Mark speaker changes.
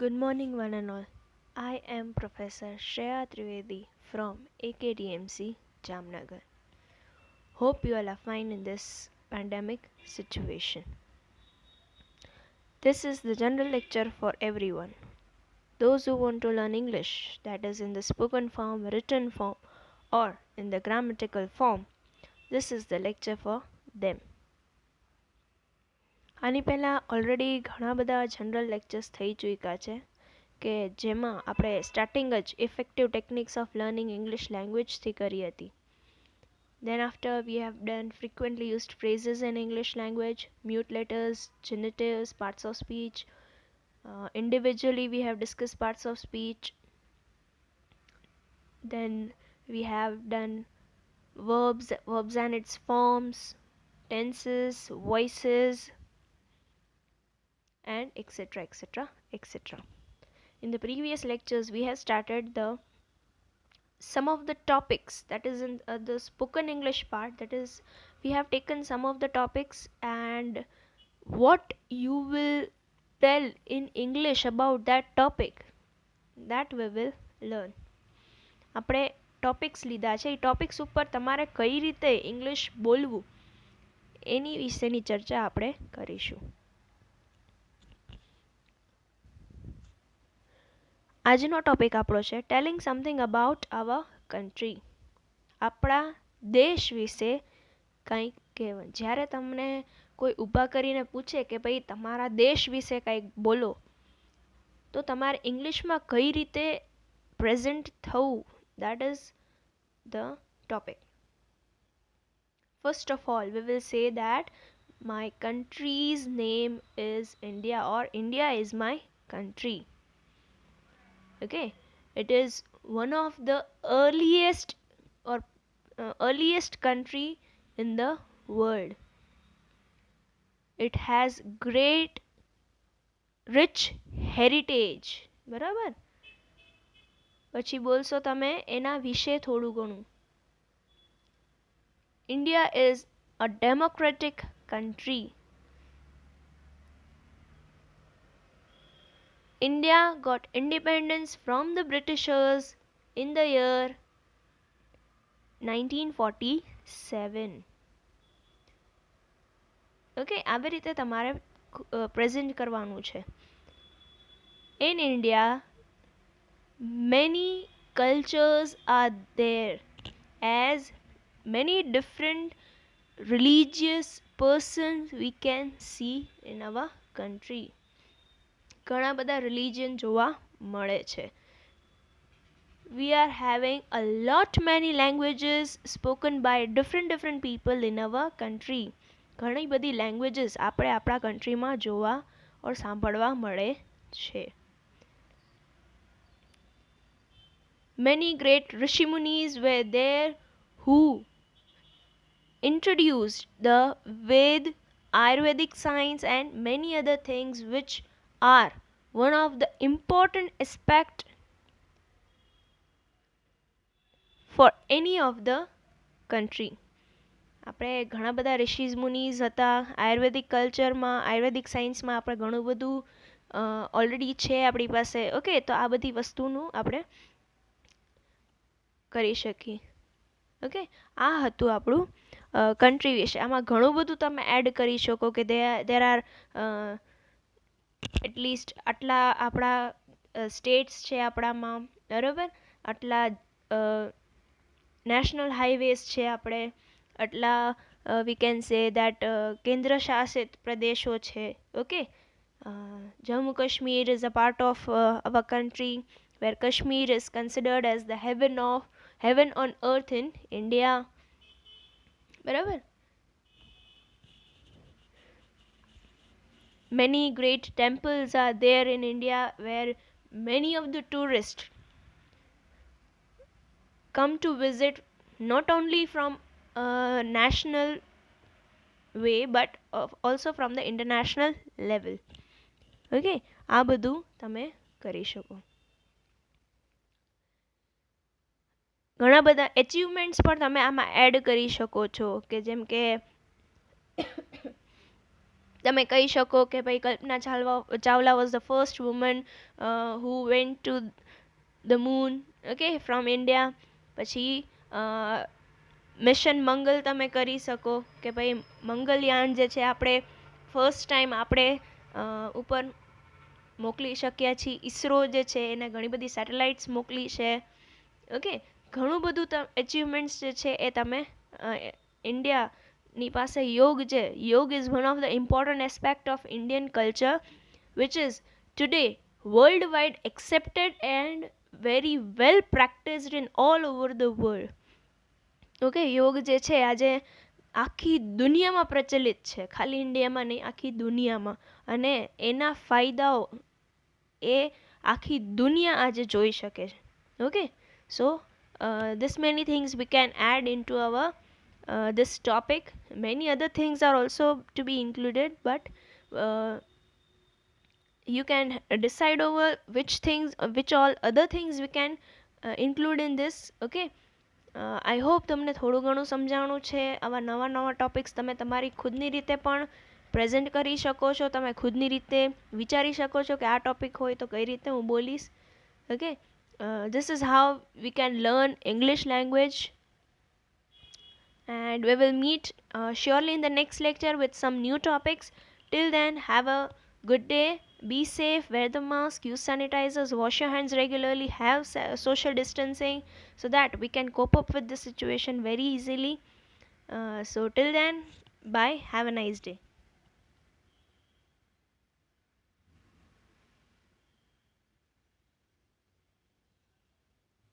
Speaker 1: Good morning, one and all. I am Professor Shreya Trivedi from AKTMC Jamnagar. Hope you all are fine in this pandemic situation. This is the general lecture for everyone. Those who want to learn English, that is in the spoken form, written form, or in the grammatical form, this is the lecture for them. આની પહેલાં already ઘણા બધા general lectures થઈ ચૂક્યા છે કે જેમાં આપણે સ્ટાર્ટિંગ જ effective techniques of learning English લેંગ્વેજથી કરી હતી. Then after we have done frequently used phrases in English language, mute letters, genitives, parts of speech. Individually we have discussed parts of speech. Then we have done verbs and its forms, tenses, voices, and etc etc etc. In the previous lectures we have started some of the topics, that is in the spoken English part, that is we have taken some of the topics and what you will tell in English about that topic, that we will learn. આપણે topics લીધા છે. એ topics ઉપર તમારે કઈ રીતે English બોલવું એની વિશેની ચર્ચા આપણે કરીશું. આજનો ટોપિક આપણો છે telling something about our country. આપણા દેશ વિશે કંઈક કહેવું. જ્યારે તમને કોઈ ઊભા કરીને પૂછે કે ભાઈ તમારા દેશ વિશે કંઈક બોલો, તો તમારે ઇંગ્લિશમાં કઈ રીતે પ્રેઝન્ટ થવું, that is the topic. First of all, we will say that my country's name is India, or India is my country. Okay, it is one of the earliest country in the world. It has great rich heritage. બરાબર. પછી બોલશો તમે એના વિશે થોડું ઘણું. India is a democratic country. India got independence from the Britishers in the year 1947. Okay, આવી રીતે તમારે પ્રેઝન્ટ કરવાનું છે. In India, many cultures are there, as many different religious persons we can see in our country. ઘણા બધા religion જોવા મળે છે. We are having a lot many languages spoken by different people in our country. ઘણી બધી languages આપણે આપણા કન્ટ્રીમાં જોવા ઓર સાંભળવા મળે છે. Many great Rishimunis were there who introduced the Ved, Ayurvedic science and many other things which are one of the important aspect for any of the country. આપણે ઘણા બધા ઋષિઝ મુનિઝ હતા. આયુર્વેદિક કલ્ચરમાં, આયુર્વેદિક સાયન્સમાં આપણે ઘણું બધું ઓલરેડી છે આપણી પાસે. ઓકે, તો આ બધી વસ્તુનું આપણે કરી શકીએ. ઓકે, આ હતું આપણું કન્ટ્રી વિશે. આમાં ઘણું બધું તમે એડ કરી શકો કે દેર આર એટલીસ્ટ આટલા આપણા સ્ટેટ્સ છે આપણામાં, બરાબર, આટલા નેશનલ હાઈવેઝ છે આપણે, આટલા વી કેન સે દેટ કેન્દ્ર શાસિત પ્રદેશો છે. Okay, Jammu Kashmir is a part of our country where Kashmir is considered as the heaven on earth in India. બરાબર. Many great temples are there in India where many of the tourists come to visit, not only from a national way but also from the international level. Okay, આ બધું તમે કરી શકો. ઘણા બધા એચિવમેન્ટ્સ પણ તમે આમાં એડ કરી શકો છો કે જેમ કે તમે કહી શકો કે ભાઈ Kalpana Chawla was the first woman who went to the moon, okay, from India. પછી મિશન મંગલ તમે કરી શકો કે ભાઈ મંગલયાન જે છે આપણે ફર્સ્ટ ટાઈમ આપણે ઉપર મોકલી શક્યા છીએ. ઈસરો જે છે એને ઘણી બધી સેટેલાઇટ્સ મોકલી છે. ઓકે, ઘણું બધું અચીવમેન્ટ્સ જે છે એ તમે ઇન્ડિયાની પાસે યોગ છે. Yoga is one of the important aspect of Indian culture which is today worldwide accepted and very well practised in all over the world. Okay, yoga જે છે આજે આખી દુનિયામાં પ્રચલિત છે, ખાલી ઇન્ડિયામાં નહીં, આખી દુનિયામાં. અને એના ફાયદાઓ એ આખી દુનિયા આજે જોઈ શકે છે. Okay, so this many things we can add into our this topic. Many other things are also to be included, but you can decide over which things, which all other things we can include in this. Okay, I hope તમને થોડું ઘણું સમજાણું છે. આવા નવા નવા topics તમે તમારી ખુદની રીતે પણ પ્રેઝન્ટ કરી શકો છો. તમે ખુદની રીતે વિચારી શકો છો કે આ ટોપિક હોય તો કઈ રીતે હું બોલીશ. Okay, this is how we can learn English language, and we will meet surely in the next lecture with some new topics. Till then, have a good day, be safe, wear the mask, use sanitizers, wash your hands regularly, have social distancing, so that we can cope up with the situation very easily. So till then, bye, have a nice day.